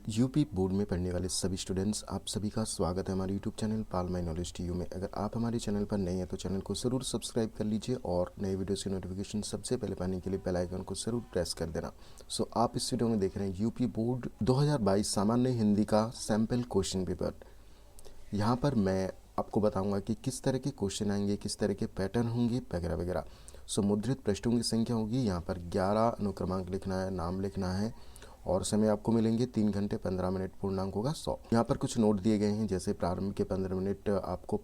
UP board में पढ़ने वाले सभी स्टूडेंट्स, आप सभी का स्वागत है हमारे YouTube channel Pal my knowledge T U में। अगर आप हमारे चैनल पर नए हैं तो चैनल को ज़रूर सब्सक्राइब कर लीजिए और नए वीडियोस की नोटिफिकेशन सबसे पहले पाने के लिए बेल आइकन को ज़रूर प्रेस कर देना। आप इस वीडियो में देख रहे हैं यूपी बोर्ड 2022 सामान्य हिंदी का सैम्पल क्वेश्चन पेपर। यहाँ पर मैं आपको बताऊँगा कि किस तरह के क्वेश्चन आएंगे, किस तरह के पैटर्न होंगे वगैरह वगैरह। मुद्रित पृष्ठों की संख्या होगी यहाँ पर 11, अनुक्रमांक लिखना है, नाम लिखना है और समय आपको मिलेंगे 3 घंटे 15 मिनट, पूर्णांक होगा 100। यहाँ पर कुछ नोट दिए गए हैं, जैसे प्रारंभ के 15 मिनट आपको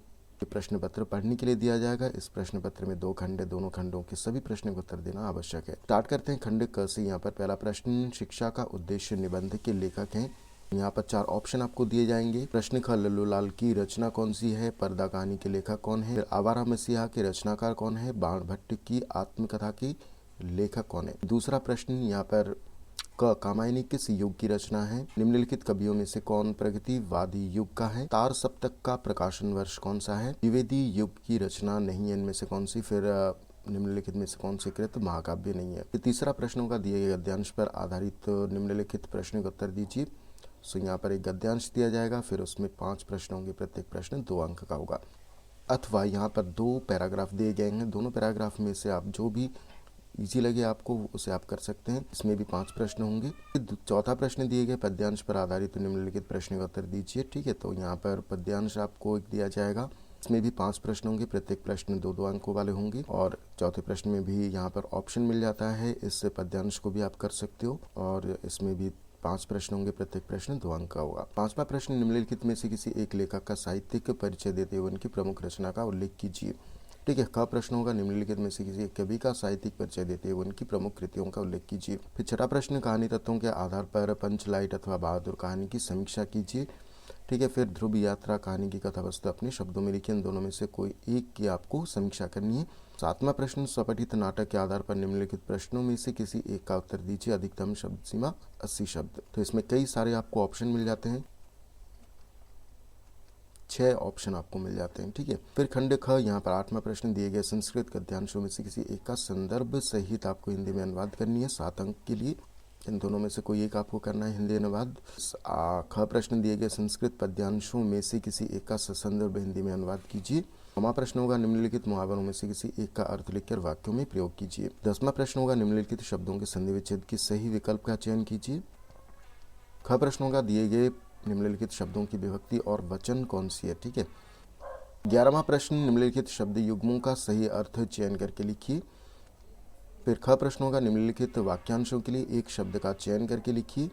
प्रश्न पत्र पढ़ने के लिए दिया जाएगा। इस प्रश्न पत्र में 2 खंड है, दोनों खंडों के सभी प्रश्नों का उत्तर देना आवश्यक है। स्टार्ट करते हैं खंड क से। यहाँ पर पहला प्रश्न, शिक्षा का उद्देश्य निबंध के लेखक हैं। यहाँ पर 4 ऑप्शन आपको दिए जाएंगे। प्रश्न ख, लल्लूलाल की रचना कौन सी है? पर्दा कहानी के लेखक कौन है? आवारा मसीहा के रचनाकार कौन है? बाण भट्ट की आत्मकथा के लेखक कौन है? दूसरा प्रश्न यहाँ पर क, कामायनी किस युग की रचना है? निम्नलिखित कवियों में से कौन प्रगतिवादी युग का है? तार सप्तक का प्रकाशन वर्ष कौन सा है? द्विवेदी युग की रचना नहीं है इनमें से कौन सी? फिर निम्नलिखित में से कौन से कृत महाकाव्य नहीं है? तीसरा प्रश्न होगा, दिए गए गद्यांश पर आधारित निम्नलिखित प्रश्न का उत्तर दीजिए। यहाँ पर एक गद्यांश दिया जाएगा, फिर उसमें 5 प्रश्न होंगे, प्रत्येक प्रश्न 2 अंक का होगा। अथवा यहाँ पर 2 पैराग्राफ दिए गए हैं, दोनों पैराग्राफ में से आप जो भी इजी लगे आपको उसे आप कर सकते हैं। इसमें भी 5 प्रश्न होंगे। चौथा प्रश्न दिए गए पद्यांश पर आधारित निम्नलिखित प्रश्न का उत्तर दीजिए। ठीक है, तो यहाँ पर पद्यांश आपको एक दिया जाएगा, इसमें भी 5 प्रश्न होंगे, प्रत्येक प्रश्न 2-2 अंकों वाले होंगे। और चौथे प्रश्न में भी यहाँ पर ऑप्शन मिल जाता है, इस पद्यांश को भी आप कर सकते हो और इसमें भी 5 प्रश्न होंगे, प्रत्येक प्रश्न 2 अंक का होगा। 5वां प्रश्न, निम्नलिखित में से किसी एक लेखक का साहित्यिक परिचय देते हुए उनकी प्रमुख रचना का उल्लेख कीजिए। ठीक है, क प्रश्न होगा, निम्नलिखित में से किसी एक कवि का साहित्यिक परिचय देते हुए उनकी प्रमुख कृतियों का उल्लेख कीजिए। फिर छठा प्रश्न, कहानी तत्वों के आधार पर पंचलाइट अथवा बहादुर कहानी की समीक्षा कीजिए। ठीक है, फिर ध्रुव यात्रा कहानी की कथावस्तु अपने शब्दों में लिखिए, इन दोनों में से कोई एक की आपको समीक्षा करनी है। 7वां प्रश्न, स्वपठित नाटक के आधार पर निम्नलिखित प्रश्नों में से किसी एक का उत्तर दीजिए। अधिकतम शब्द सीमा 80 शब्द। तो इसमें कई सारे आपको ऑप्शन मिल जाते हैं, 6 ऑप्शन आपको मिल जाते हैं। ठीक है, फिर खंड ख, यहाँ पर 8वां प्रश्न, दिए गए संस्कृत गद्यांशों में से किसी एक का संदर्भ सहित आपको हिंदी में अनुवाद करनी है 7 अंक के लिए। इन दोनों में से कोई एक आपको करना है हिंदी अनुवाद। ख प्रश्न, दिए गए संस्कृत पद्यांशों में से किसी एक का ससंदर्भ हिंदी में अनुवाद कीजिए। 9वां प्रश्न होगा, निम्नलिखित मुहावरों में से किसी एक का अर्थ लिखकर वाक्यों में प्रयोग कीजिए। 10वां प्रश्न होगा, निम्नलिखित शब्दों के संधि विच्छेद की सही विकल्प का चयन कीजिए। ख प्रश्न होगा, दिए गए निम्नलिखित शब्दों की विभक्ति और वचन कौन सी है? ठीक है। 11वां प्रश्न, निम्नलिखित शब्द युग्मों का सही अर्थ चयन करके लिखिए। फिर ख प्रश्न होगा, निम्नलिखित वाक्यांशों के लिए एक शब्द का चयन करके लिखिए।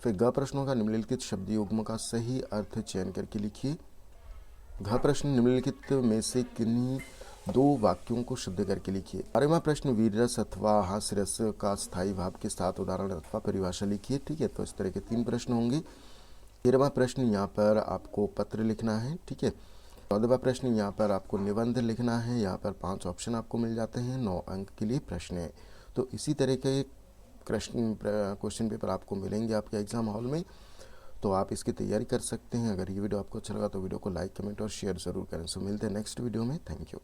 फिर ग प्रश्न होगा, निम्नलिखित शब्द युग्मों का सही अर्थ चयन करके लिखिए। घ प्रश्न, निम्नलिखित में से किन्हीं 2 वाक्यों को शुद्ध करके लिखिए। 12वां प्रश्न, वीररस अथवा हास्यरस का स्थायी भाव के साथ उदाहरण अथवा परिभाषा लिखिए। ठीक है, तो इस तरह के 3 प्रश्न होंगे। 13वां प्रश्न, यहाँ पर आपको पत्र लिखना है। ठीक है, 14वां प्रश्न, यहाँ पर आपको निबंध लिखना है। यहाँ पर 5 ऑप्शन आपको मिल जाते हैं, 9 अंक के लिए प्रश्न है। तो इसी तरह के क्वेश्चन पेपर आपको मिलेंगे आपके एग्जाम हॉल में, तो आप इसकी तैयारी कर सकते हैं। अगर ये वीडियो आपको अच्छा लगा तो वीडियो को लाइक, कमेंट और शेयर ज़रूर करें। मिलते हैं नेक्स्ट वीडियो में। Thank you.